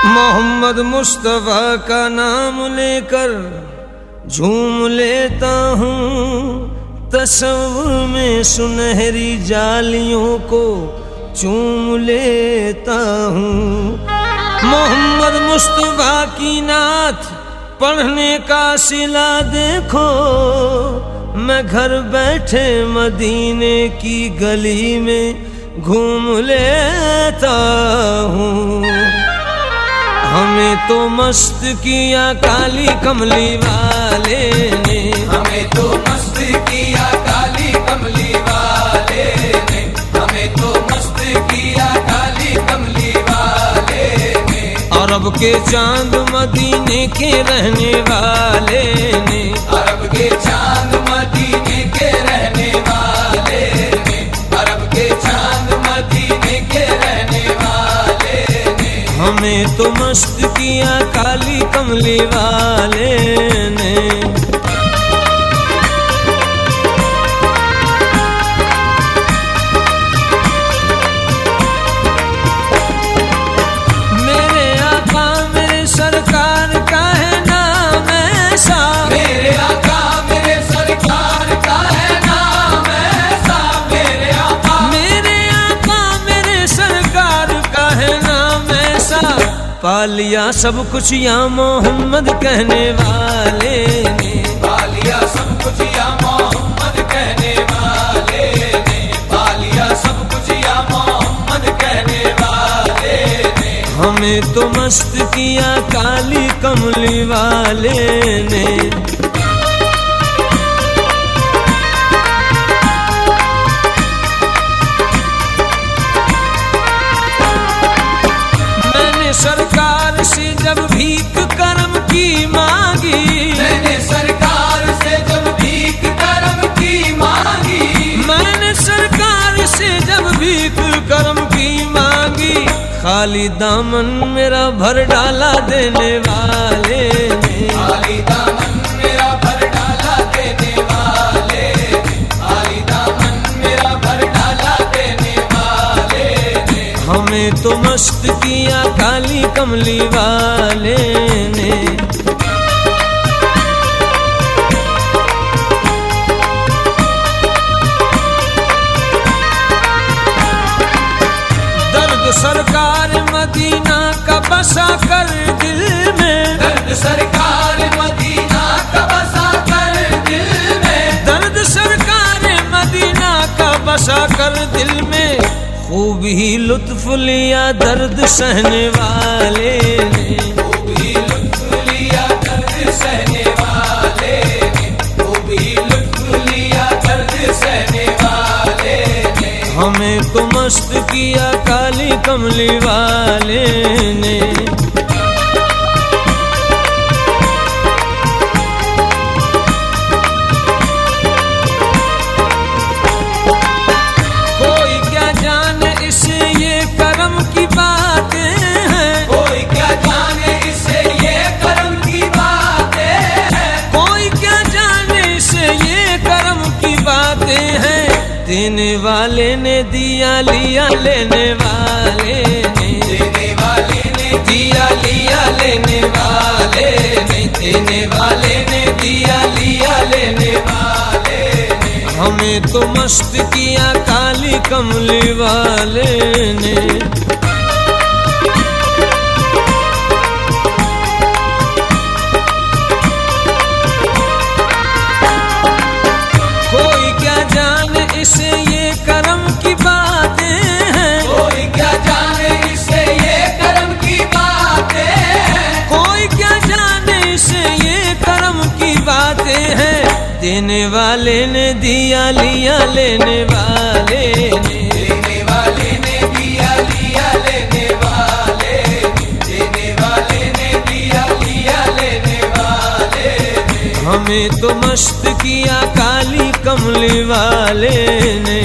मोहम्मद मुस्तफा का नाम लेकर झूम लेता हूँ, तसव्वुर में सुनहरी जालियों को चूम लेता हूँ। मोहम्मद मुस्तफा की नात पढ़ने का सिला देखो, मैं घर बैठे मदीने की गली में घूम लेता हूँ। हमें तो मस्त किया काली कमली वाले ने, हमें तो मस्त किया काली कमली वाले ने, हमें तो मस्त किया काली कमली वाले ने। अरब के चांद मदीने के रहने वाले ने, अरब के चांद मदीने के रहने वाले ने, अरब के चांद मदीने के रहने वाले ने। हमें तो मस्त किया काली कमली वाले ने। मेरे आका मेरे सरकार का है नाम ऐसा, मेरे आका मेरे सरकार का है नाम ऐसा, मेरे आका मेरे सरकार का है नाम ऐसा। पा लिया सब कुछ या मोहम्मद कहने वाले ने, पा लिया सब कुछ या मोहम्मद कहने वाले ने, पा लिया सब कुछ या मोहम्मद कहने वाले ने। हमें तो मस्त किया काली कमली वाले ने। मैंने सरकार से जब भीख करम की मांगी, मैंने सरकार से जब भीख करम की मांगी, मैंने सरकार से जब भीख करम की मांगी। खाली दामन मेरा भर डाला देने वाले ने, खाली दामन मेरा भर डाला देने वाले ने, खाली दामन मेरा भर डाला देने वाले ने। हमें तो मस्त किया काली कमली वाले ने। दर्द सरकार मदीना का बसा कर दिल में, दर्द सरकार मदीना का बसा कर दिल में, दर्द सरकार मदीना का बसा कर दिल में। खूब ही लुत्फ लिया दर्द सहने वाले ने, खूब ही लुत्फ लिया दर्द सहने वाले ने, खूब ही लुत्फ लिया दर्द सहने वाले ने। हमें तो मस्त किया काली कमली वाले ने। कोई क्या जाने इसे ये करम की बातें हैं, कोई क्या जाने इससे ये करम की बातें हैं, कोई क्या जाने इसे ये करम की बातें हैं। देने वाले ने दिया लिया लेने वाले ने, देने वाले ने दिया लिया लेने वाले ने, देने वाले ने दिया लिया लेने वाले ने। हमें तो मस्त किया काली कमली वाले ने। कोई क्या जाने इसे ये करम की बातें हैं, कोई क्या जाने इससे ये करम की बातें हैं, कोई क्या जाने इसे ये करम की बातें हैं। देने वाले ने दिया लिया लेने वाले ने, देने वाले ने दिया लिया लेने वाले ने, देने वाले ने दिया लिया लेने वाले ने। हमें तो मस्त किया काली कमली वाले ने।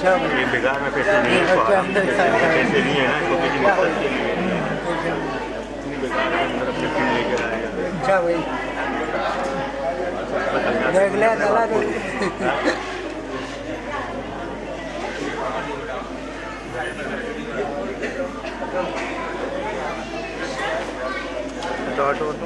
ये बेकार में पैसे नहीं है, पैसे नहीं है ना, इसको किसी मकसद के लिए इतनी बेकार में अंदर अपने फिर लेकर आएगा। अच्छा भाई देख ले चला तो ऑटो ऑटो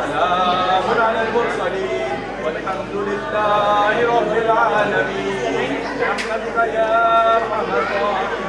सलामुन अलल मुरसलीन वल्हम्दुलिल्लाहि रब्बिल आलमीन बिरहमतिका या अरहमर राहिमीन।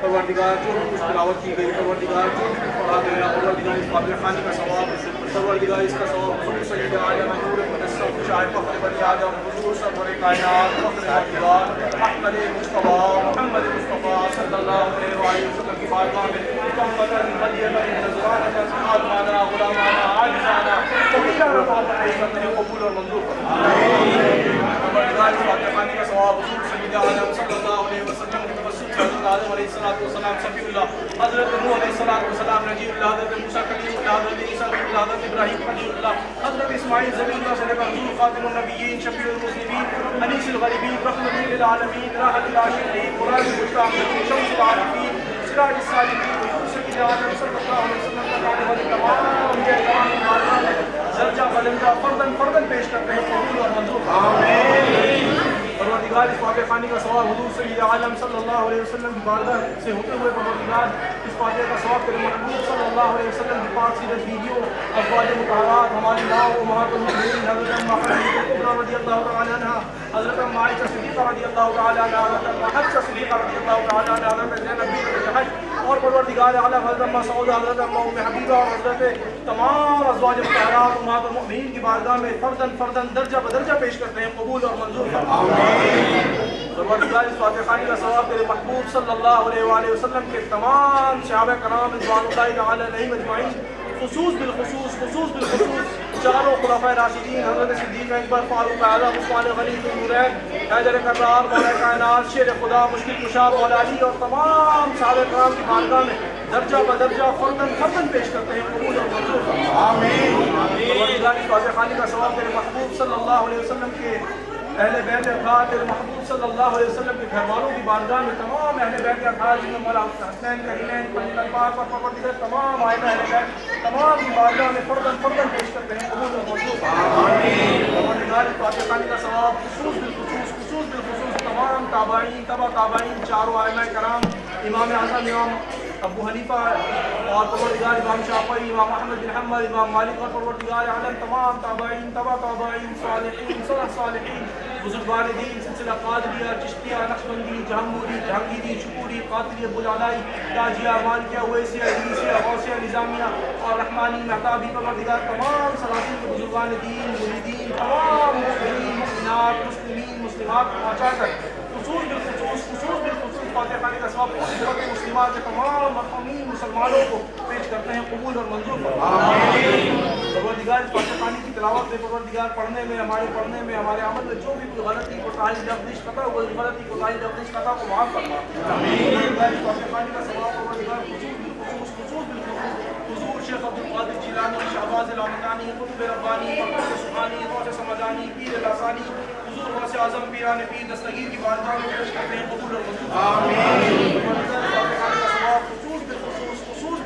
परवरदिगार जो कुछ तिलावत की गई, परवरदिगार जो कुछ पढ़ा गया, परवरदिगार इस काबिल खानी का सवाब, परवरदिगार इसका सवाब खुद सईद आलम नूर मुनस्सब शाह फखर बनी आदम हुजूर सरवर कायनात फखर अकबर अहमद मुस्तफा मोहम्मद मुस्तफा सल्लल्लाहु अलैहि वसल्लम की बारगाह में मुकम्मलन हदियतन नज़रानतन आलमाना गुलामाना आजिज़ाना तमीराना पेश करते हैं, कबूल और मंजूर फरमाएं। परवरदिगार इस काबिल खानी का सवाब हुजूर सईद आलम सल्लल्लाहु अलैहि वसल्लम की तवस्सुल से हज़रत आदम अलैहिस्सलाम सफीउल्लाह, हज़रत नूह अलैहिस्सलाम नजीउल्लाह, हज़रत मूसा कलीमुल्लाह, हज़रत ईसा कलीमुल्लाह, हज़रत इब्राहीम खलीलुल्लाह, हज़रत इस्माईल ज़बीउल्लाह से लेकर हुज़ूर खातिमुन नबिय्यीन शफीउल मुज़निबीन अनीसुल गरीबीन रहमतुल लिल आलमीन राहतुल आशिकीन कुरानुल मुस्तक़ीम शम्सुल आरिफीन सिराजुस सालिकीन हुज़ूर सय्यिद आलम सल्लल्लाहु अलैहि वसल्लम का आने वाले तमाम दर्जा बुलंदा फर्दन पेश करते हैं, कबूल और मंजूर आमीन। परवरदिगार इस फातिहा खानी का सवाब हुज़ूर सय्यिद आलम सल्लल्लाहु अलैहि वसल्लम की बारगाह से होते हुए परवरदिगार इस फातिहा का सवाब तेरे महबूब सल्लल्लाहु अलैहि वसल्लम की पाक सीरत बीवियों अज़वाज मुतहहरात हमारी माँ उम्महातुल मुमिनीन हज़रत अम्मा खदीजा कुबरा रज़ियल्लाहु तआला अन्हा, हज़रत अम्मा आयशा सिद्दीक़ा रज़ियल्लाहु तआला अन्हा, हज़रत अम्मा हफ्सा सिद्दीक़ा रज़ियल्लाहु तआला अन्हा, हज़रत ज़ैनब बिन्त जहश और परवरदिगार आलम हज़रत अम्मा सऊदा, हज़रत अम्मा उम्मे हबीबा और हज़रत तमाम अज़वाज मुतहहरात उम्महातुल मुमिनीन की बारगाह में फर्दन दर्जा बदर्जा पेश करते हैं, कबूल और मंजूर परवरदिगार इस फातिहा खानी का सवाब तेरे महबूब सल्लल्लाहु अलैहि वसल्लम के तमाम सहाबा कराम रिज़वानुल्लाहि तआला अलैहिम अजमाइन खुसूस बिलखुसूस चारों खुलफाए राशिदीन हज़रत सिद्दीक़ अकबर फारूक आज़म उस्मान गनी ज़ुन्नूरैन हैदर कर्रार मौला कायनात शेर खुदा मुश्किल कुशा मौला अली और तमाम सहाबा कराम की बारगाह में दर्जा बदर्जा फर्दन पेश करते हैं, कबूल और मंजूर आमीन। परवरदिगार इस फातिहा खानी का सवाब तेरे महबूब सल्लल्लाहु अलैहि वसल्लम के अहले बैत अतहार तेरे महबूब सल्लल्लाहु अलैहि वसल्लम के घरवालों की बारगाह में तमाम अहले बैत अतहार जिनमें मौला हसनैन करीमैन पाक और परवरदिगार तमाम आइमा अहले बैत तमाम की बारगाह में फर्दन पेश करते हैं, कबूल और मंजूर आमीन। परवरदिगार इस फातिहा खानी का सवाब खुसूस बिलखुसूस तमाम ताबाईन तबा ताबाईन चारों आइमा कराम इमाम आज़म इमाम अबू हनीफा और परवरदिगार इमाम शाफ़ी इमाम अहमद बिन हम्बल इमाम मालिक और परवरदिगार आलम तमाम ताबाईन तबा ताबाईन सालिहीन सलफ़ सालिहीन बुज़ुर्गान दीन सिलसिला क़ादरिया चिश्तिया नक्शबंदी जहांगीरी शकूरी क़ादरिया बुलालाई ताजिया मालिकिया उवैसिया इदरीसिया गौसिया निज़ामिया और रहमानी महताबी परवरदिगार तमाम सलातीन के बुज़ुर्गान दीन मुरीदीन तमाम मुस्लिमीन मुस्लिमात को पहुँचाकर खुसूस बिलखुसूस फातिहा खानी का सवाब मुस्लिमात के तमाम मरहूमीन मुसलमानों को पेश करते हैं, कबूल और मंजूर परवरदिगार इस फातिहा खानी की तिलावत में परवरदिगार पढ़ने में हमारे अमल में जो भी कोई गलती कोताही लफ्ज़ खता हो गलती कोताही लफ्ज़ खता को माफ़ करना। परवरदिगार इस फातिहा खानी का सवाब परवरदिगार खुसूस बिलखुसूस हुज़ूर शेख अब्दुल क़ादिर जिलानी शहबाज़ अल-हमदानी क़ुत्ब रब्बानी मक़बूल सुब्हानी गौस समदानी पीर लासानी हुज़ूर गौस आज़म पीरान पीर दस्तगीर की बारगाह में पेश करते हैं, कबूल और मंजूर आमीन। खुसूस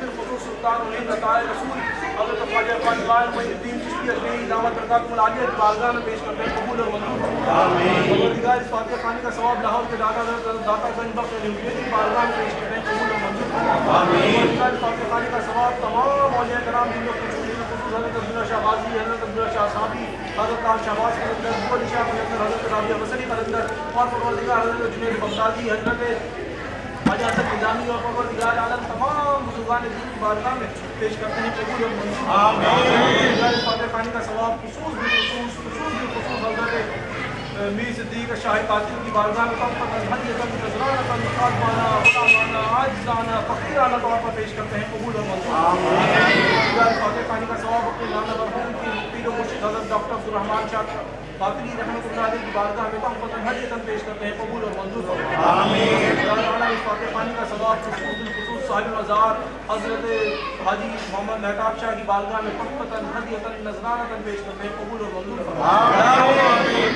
बिलखुसूस सुल्तानुल हिंद अताए रसूल हज़रत ख्वाजा ख़ालिद मुईनुद्दीन चिश्ती अजमेरी दामत बरकातुहुल आलिया की बारगाह में पेश करते हैं, कबूल और मंजूर आमीन। परवरदिगार इस फातिहा खानी का सवाब लाहौर के दाता गंज बख्श अली हुसैन की बारगाह में पेश करते हैं, कबूल और मंजूर आमीन। परवरदिगार इस फातिहा खानी का सवाब तमाम औलिया कराम जिनको हज़रत अब्दुल्ला शाह गाज़ी हज़रत अब्दुल्ला शाह साहबी हज़रत ताज शहबाज के अंदर बुअली शाह के अंदर हज़रत राबिया वसली के अंदर और परवरदिगार हज़रत जुनैद बगदादी हज़रत ख्वाजा हसन निज़ामी और परवरदिगार आलम तमाम बुज़ुर्गान दीन की बारगाह में पेश करते हैं, कबूल और मंजूर आमीन। फातिहा खानी का सवाब खुसूस बिलखुसूस हज़रत मीर सिद्दीक़ शाही कातिल की बारगाह में आजिज़ाना फ़क़ीराना तौर पर पेश करते हैं, कबूल और मंजूर आमीन। फातिहा खानी का सवाब अपने नाना मरहूम की मुफ्ती व मुर्शिद हज़रत डॉक्टर अब्दुर्रहमान शाह कातिली रहमतुल्लाह अलैह की बारगाह में हदियतन पेश करते हैं, कबूल और मंजूर आमीन। इस फातिहा खानी का सवाब खुसूस साहिब मज़ार हज़रत हाजी मोहम्मद मेहताब शाह की बारगाह में हदियतन नज़रानतन पेश करते हैं, कबूल और मंजूर आमीन।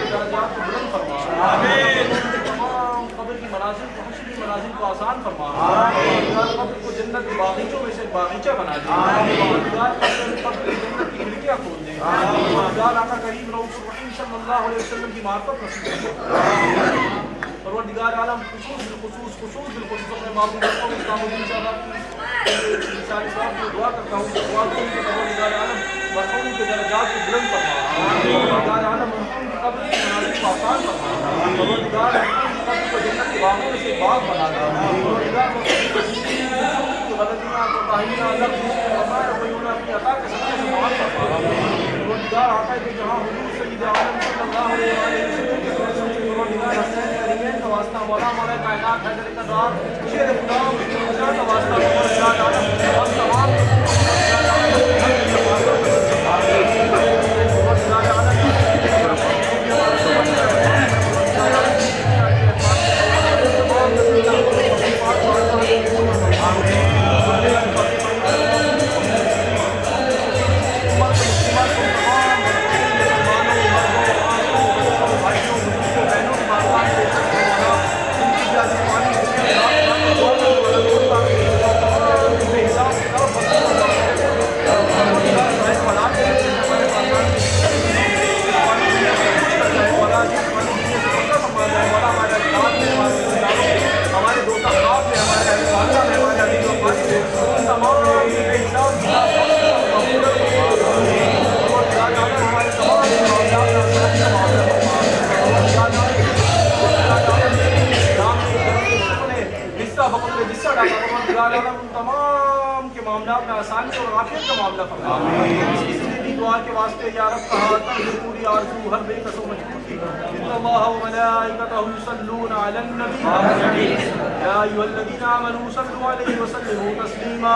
कब्र की मनाजिल को, हश्र की मनाजिल को आसान फरमा। परवरदिगार कब्र को जन्नत के बागीचों में से एक बागीचा बना दे। परवरदिगार कब्र की जन्नत की खिड़कियां खोल दे। परवरदिगार आका करीम रऊफ रहीम सल्लल्लाहु अलैहि वसल्लम की मार्फत नसीब फरमा। परवरदिगार आलम खुसूस अपने मामूल को इस्लामुद्दीन साहब की साहब को दुआ करता हूँ, दुआ करूँ कि परवरदिगार आलम मरहूम के दर्जात को बुलंद फरमा। परवरदिगार आलम मरहूम की कब्र की मनाज़िल को आसान फरमा। परवरदिगार मरहूम की कब्र को जन्नत के बागों में से बाग बना दे। परवरदिगार गलतियाँ कोताहियाँ लफ्ज़ फरमाए कोई उन्हें अपनी अता के सदक़े से माफ़ फरमा। परवरदिगार आका के जहाँ हुजूर सय्यद आलम सल्लल्लाहु अलैहि वसल्लम के परवरदिगार हसनैन करीमैन का वास्ता मौला मौला कायनात हैदर कररार शेर खुदा का वास्ता परवरदिगार आलम और तमाम तमाम के मामला में आसानी और आफियत का मामला फरमा। दुआ के वास्ते या रब कहा पूरी आरज़ू हर बेकसो मजबूती इन्नल्लाह व मलाइकतहु युसल्लूना अलन नबी या अय्युहल्लज़ीना आमनू सल्लू अलैहि व सल्लिमू तस्लीमा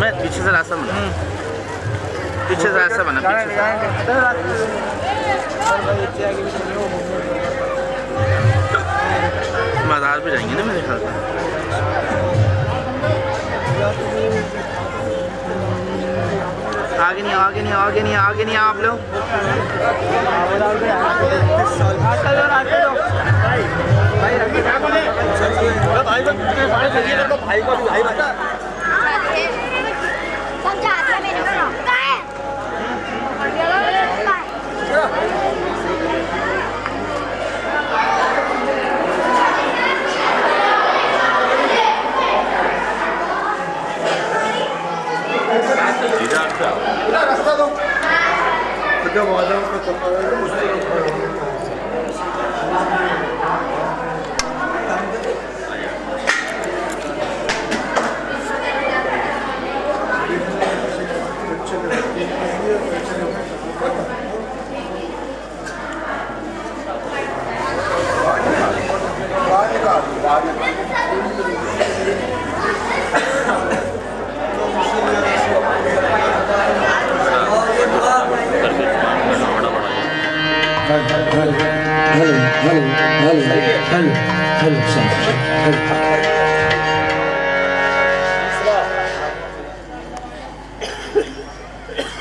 मैं पीछे से रास्ता बना, पीछे से रास्ता बना, बाजार पे जाएंगे ना मेरे ख्याल से। आगे नहीं आगे नहीं आगे नहीं आगे नहीं आप लोग भाई को भाई बता रास्ता दो hello,